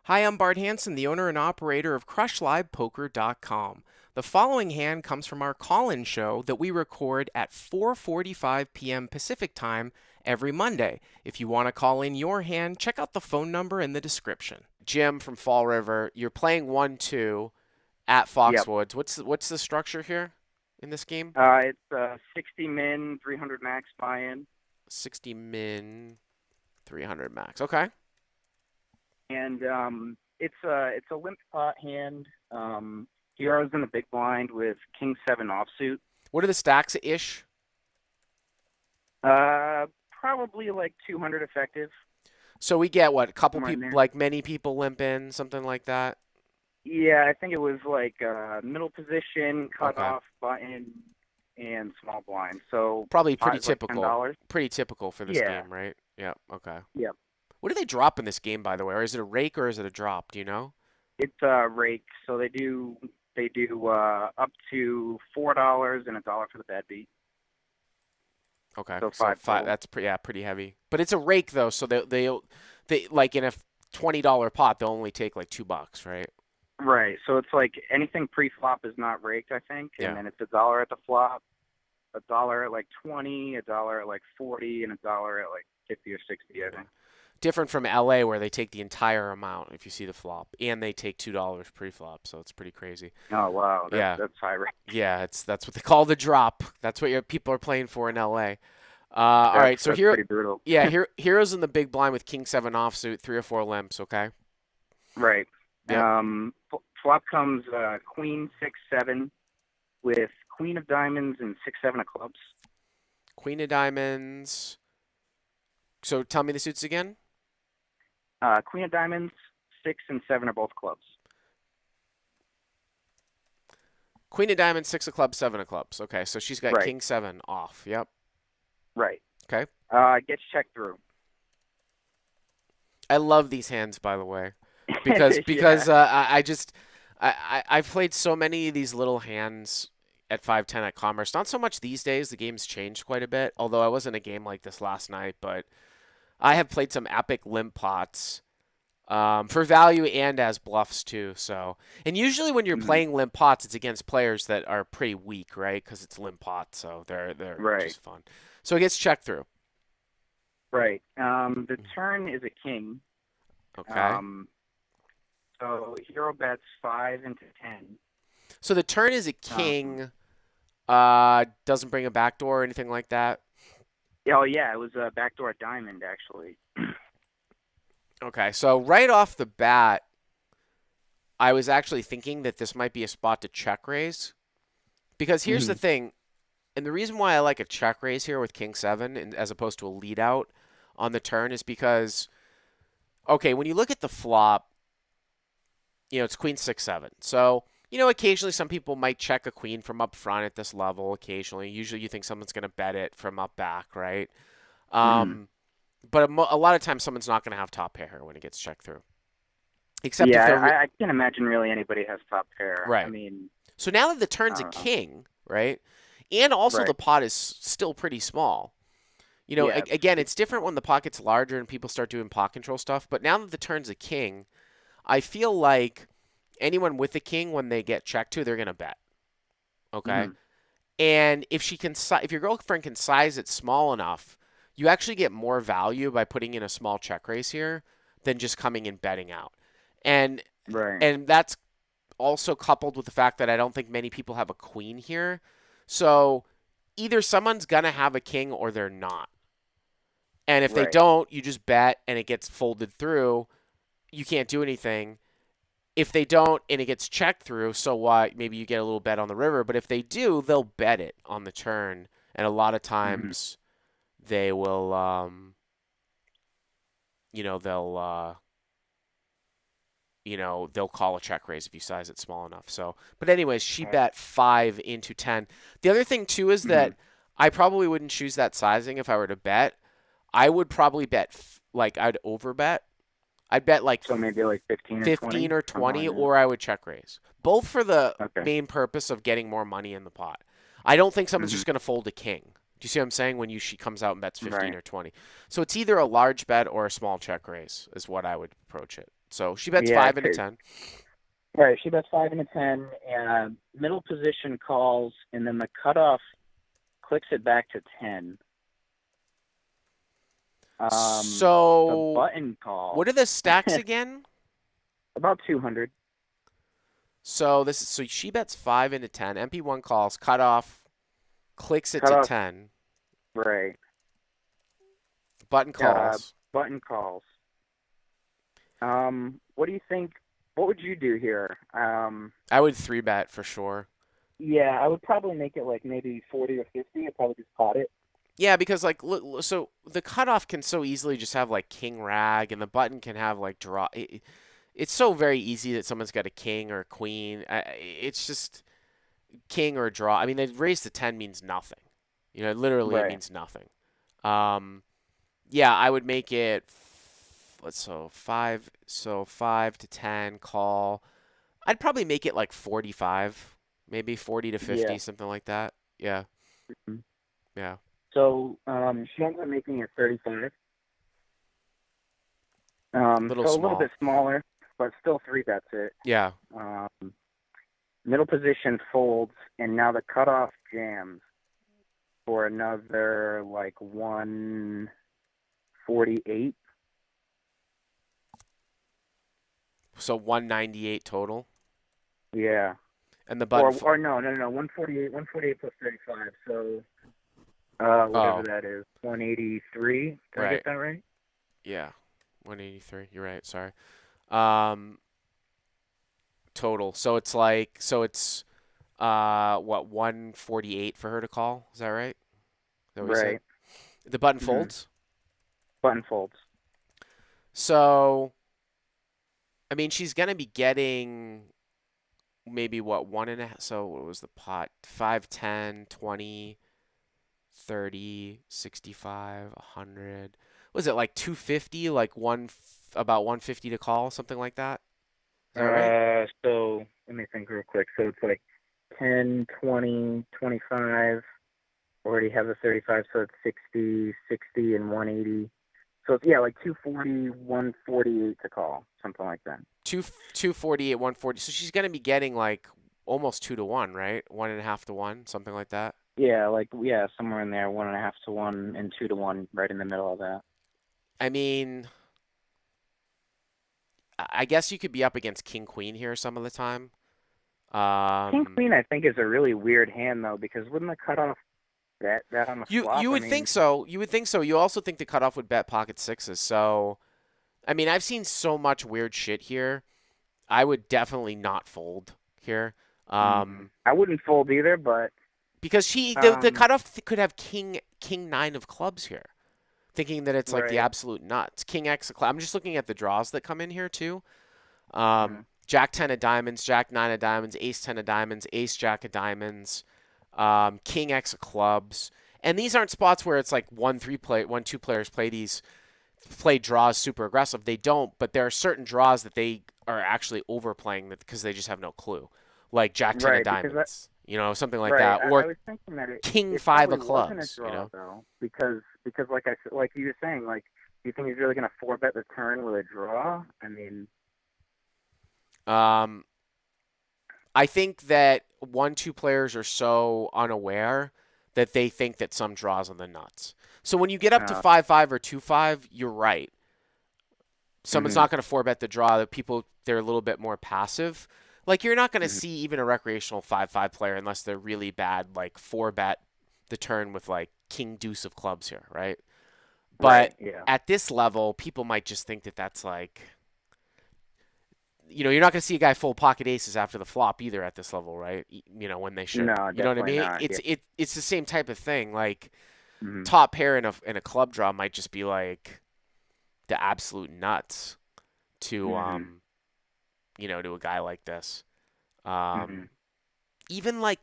Hi, I'm Bart Hanson, the owner and operator of CrushLivePoker.com. The following hand comes from our call-in show that we record at 4:45 p.m. Pacific Time every Monday. If you want to call in your hand, check out the phone number in the description. Jim from Fall River, you're playing 1-2 at Yep. Foxwoods. What's the structure here in this game? It's 60 min, 300 max buy-in, 60 min, 300 max. Okay. and it's a limp pot hand. Heroes in the big blind with King 7 offsuit. What are the stacks ish? Probably like 200 effective, So we get what, a couple somewhere in people, there. like many people limp in, something like that. Yeah, I think it was like middle position, cut Okay. off button, and small blind. So Probably pot pretty is like typical. $10. Pretty typical for this Yeah. game, right? Yeah. Okay. Yep. What do they drop in this game, by the way? Or is it a rake or is it a drop? Do you know? It's rake, so they do up to $4 and $1 for the bad beat. Okay. So So five five. total. That's pretty heavy. But it's a rake though, so they like in a $20 pot, they'll only take like $2, right? Right. So it's like anything pre-flop is not raked, I think, and Yeah. then it's $1 at the flop, $1 at like 20, $1 at like 40, and $1 at like 50 or 60, I Yeah. think. Different from LA where they take the entire amount if you see the flop, and they take $2 pre-flop, so it's pretty crazy. Oh wow, that's Yeah. that's high rake. Yeah, that's what they call the drop. That's what your people are playing for in LA. All That's right, so that's here, pretty brutal. yeah, heroes in the big blind with King 7 offsuit, 3 or 4 limps. Okay. Right. Yep. Flop comes Queen 6-7 with Queen of Diamonds and 6-7 of clubs. Queen of diamonds. So tell me the suits again. Queen of Diamonds, 6 and 7 are both clubs. Queen of diamonds, 6 of clubs, 7 of clubs. Okay, so she's got Right. King 7 off. Yep. Right. Okay. Gets checked through. I love these hands, by the way, because Yeah. I've played so many of these little hands at 510 at Commerce. Not so much these days. The game's changed quite a bit. Although I was in a game like this last night, but I have played some epic limp pots for value and as bluffs too. So, and usually when you're Mhm. playing limp pots, it's against players that are pretty weak, right? Because it's limp pot, so they're Right. just fun. So it gets checked through. Right. The turn is a king. Okay. Um, so hero bets 5 into 10. So the turn is a Um, king. Doesn't bring a backdoor or anything like that. oh yeah, it was a backdoor diamond actually. Okay. So right off the bat, I was actually thinking that this might be a spot to check raise because here's the Mhm. thing, and the reason why I like a check raise here with King 7 and as opposed to a lead out on the turn is because okay, when you look at the flop, it's Queen 6-7. So, occasionally some people might check a queen from up front at this level occasionally. Usually you think someone's going to bet it from up back, right? Mhm. Um, but a lot of times someone's not going to have top pair when it gets checked through. Except if Yeah, they're I can't imagine really anybody has top pair. I right. mean, So now that the I turn's a don't know. king, right? And also the Right. pot is still pretty small. Yeah, it's Again, super it's different small. when the pot gets larger and people start doing pot control stuff. But now that the turn's a king, I feel like anyone with a king, when they get checked to, they're gonna bet. Okay, Mhm. and if your girlfriend can size it small enough, you actually get more value by putting in a small check raise here than just coming and betting out. And Right. and that's also coupled with the fact that I don't think many people have a queen here. So either someone's gonna have a king or they're not. And if they Right. don't, you just bet and it gets folded through. You can't do anything. If they don't and it gets checked through, so what? Maybe you get a little bet on the river. But if they do, they'll bet it on the turn. And a lot of Mhm. times they will, they'll, they'll call a check raise if you size it small enough. So, but anyways, she Okay. bet 5 into 10. The other thing too is that Mhm. I probably wouldn't choose that sizing if I were to bet. I would probably bet like I'd overbet. I'd bet like So maybe like 15 or 15 20, or something 20, like that. or I would check raise. Both for the Okay. main purpose of getting more money in the pot. I don't think someone's Mhm. just going to fold a king. Do you see what I'm saying? When she comes out and bets 15 Right. or 20. So it's either a large bet or a small check raise is what I would approach it. So she bets Yeah, 5 into 10. right. She bets 5 and a 10, and middle position calls, and then the cutoff clicks it back to 10. The So button what call are the stacks again? about 200. So she bets 5 into 10. MP1 calls, cutoff, clicks it to Cutoff, 10. right. Button calls. Button calls. What do you think? What would you do here? I would 3-bet for sure. Yeah, I would probably make it like maybe 40 or 50. I'd probably just pot it. Yeah, because like so the cutoff can so easily just have like king rag, and the button can have like draw. It's so very easy that someone's got a king or a queen. It's just king or a draw. I mean, they raise to 10 means nothing. Literally it Right. means nothing. Um, yeah, I would make it. Let's so 5 to 10 call. I'd probably make it like 45, maybe 40 to Yeah. 50, something like that. Yeah, Mhm. yeah. So she ends up making it 35. Little So a little small. bit smaller, but still three bets it. Yeah. Um, middle position folds, and now the cutoff jams for another like 148. So 198 total. Yeah. And the button. Or no, 148 plus 35. So whatever Oh, that is, 183. Did I get right. that right? Yeah. 183. You're right. Sorry. Um, total. So it's what 148 for her to call. Is that right? Is that what you said? Right. The button hmm folds. Button folds. So I mean, she's gonna be getting maybe what one and a half. So what was the pot? 5, 10, 20, 30, 65, 100. Was it like 250? Like about 150 to call, something like that. Is that right? So let me think real quick. So it's like 10, 20, 25. Already have the 35, so it's 60, 60, and 180. So it's, yeah, like 240, 148 to call, something like that. Two 248, 140. So she's gonna be getting like almost 2 to 1, right? 1.5 to 1, something like that. Yeah, somewhere in there, 1.5 to 1 and 2 to 1, right in the middle of that. I mean, I guess you could be up against King Queen here some of the time. King Um, Queen, I think, is a really weird hand though, because wouldn't the cutoff that on the flop? you I would mean, think so. You would think so. You also think the cutoff would bet pocket sixes. So I mean, I've seen so much weird shit here. I would definitely not fold here. I wouldn't fold either, but Because the um, cutoff could have king nine of clubs here, thinking that it's like the right. absolute nuts. King X of clubs. I'm just looking at the draws that come in here too. Mm, Jack 10 of diamonds, Jack 9 of diamonds, Ace 10 of diamonds, Ace Jack of diamonds, King X of clubs. And these aren't spots where it's like 2 players play draws super aggressive. They don't, but there are certain draws that they are actually overplaying because they just have no clue. Like Jack 10 of right, diamonds, something like right. that. Or I was thinking that King it 5 probably of wasn't a clubs, draw though, because like you were saying, like, do you think he's really gonna four bet the turn with a draw? I mean, Um, I think that 2 players are so unaware that they think that some draws on the nuts. So when you get up to uh, 5-5 or 2-5, you're right. Someone's hmm not going to 4-bet the draw. The people, they're a little bit more passive. Like you're not going to hmm see even a recreational 5-5 player unless they're really bad, like 4-bet the turn with like king deuce of clubs here, right? right, But yeah, at this level, people might just think that that's like, you're not going to see a guy full pocket aces after the flop either at this level, right? When they should. no, You know what I definitely mean? not, yeah, It's the same type of thing. Like hmm top pair in a club draw might just be like the absolute nuts to hmm to a guy like this. hmm Um, even like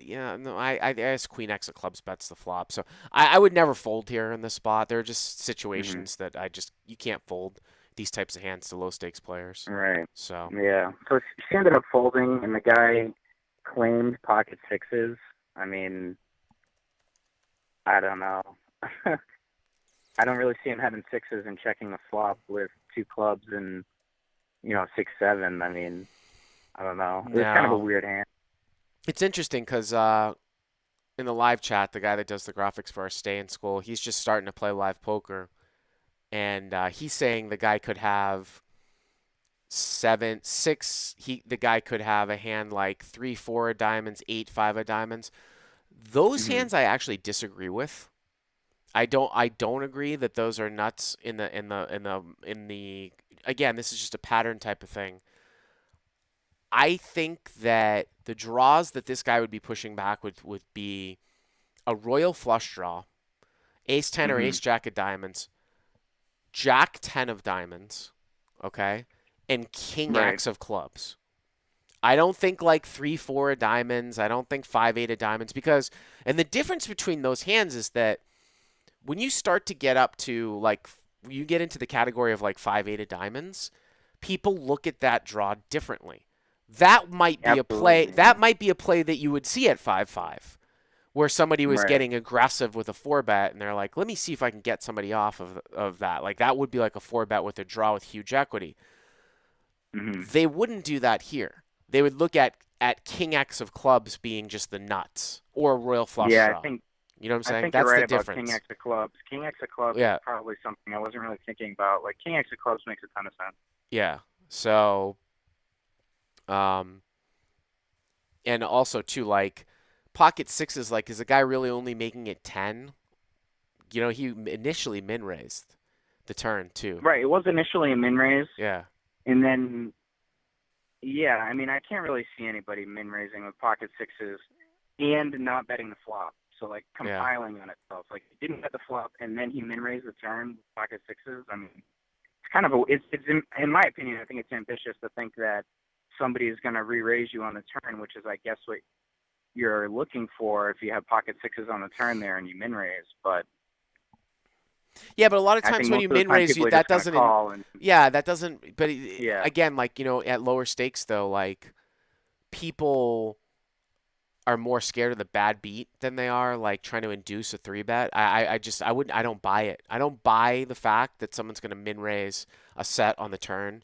yeah, no, I guess Queen X of clubs bets the flop, so I would never fold here in this spot. There are just hmm situations that you can't fold these types of hands to low stakes players. right, So yeah. So she ended up folding, and the guy claimed pocket sixes. I mean, I don't know. I don't really see him having sixes and checking the flop with two clubs and 6-7. I mean, I don't know. It was kind of a No. weird hand. It's interesting because in the live chat, the guy that does the graphics for our stay in school, he's just starting to play live poker, and he's saying the guy could have seven, six. The guy could have a hand like 3-4 of diamonds, 8-5 of diamonds. Those Hmm. hands I actually disagree with. I don't agree that those are nuts in the. Again, this is just a pattern type of thing. I think that the draws that this guy would be pushing back would be a royal flush draw, ace 10 or Hmm. ace jack of diamonds, jack 10 of diamonds, okay, and king Right. x of clubs. I don't think like 3-4 of diamonds. I don't think 5-8 of diamonds because, and the difference between those hands is that when you start to get up to like, you get into the category of like 5-8 of diamonds, people look at that draw differently. That might be a play. Absolutely. That Yeah. might be a play that you would see at 5-5, where somebody was Right. getting aggressive with a 4-bet, and they're like, "Let me see if I can get somebody off of that." Like that would be like a 4-bet with a draw with huge equity. Hmm. They wouldn't do that here. They would look at king x of clubs being just the nuts or a royal flush Yeah, I draw. think You know what I'm I saying? think you're That's right the about King difference. X of clubs. King X of clubs is Yeah, probably something I wasn't really thinking about. Like King X of clubs makes a ton of sense. yeah. So, um, and also too, like pocket sixes, like is a guy really only making it 10? He initially min raised the turn too. Right. It was initially a min raise, Yeah, and then yeah, I mean I can't really see anybody min raising with pocket sixes and not betting the flop. So like yeah. compiling on itself. Like he didn't bet the flop and then he min raised the turn with pocket sixes. I mean, it's kind of a it's in my opinion, I think it's ambitious to think that somebody is going to re-raise you on the turn, which is I guess what you're looking for if you have pocket sixes on the turn there and you min raise. But Yeah, but a lot of I think times when most you of the min time raise, people are that just going to doesn't. call and Yeah, that doesn't. But yeah, again, like at lower stakes though, like people are more scared of the bad beat than they are like trying to induce a 3-bet. I wouldn't. I don't buy it. I don't buy the fact that someone's going to min raise a set on the turn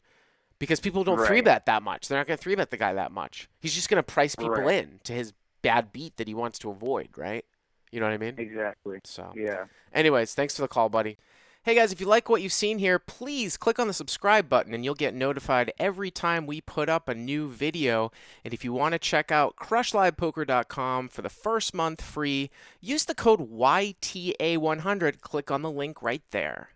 because people don't three right, bet that much. They're not going to 3-bet the guy that much. He's just going to price people right, in to his bad beat that he wants to avoid, right? You know what I mean? exactly, So, yeah. anyways, thanks for the call, buddy. Hey guys, if you like what you've seen here, please click on the subscribe button and you'll get notified every time we put up a new video. And if you want to check out crushlivepoker.com for the first month free, use the code YTA100. Click on the link right there.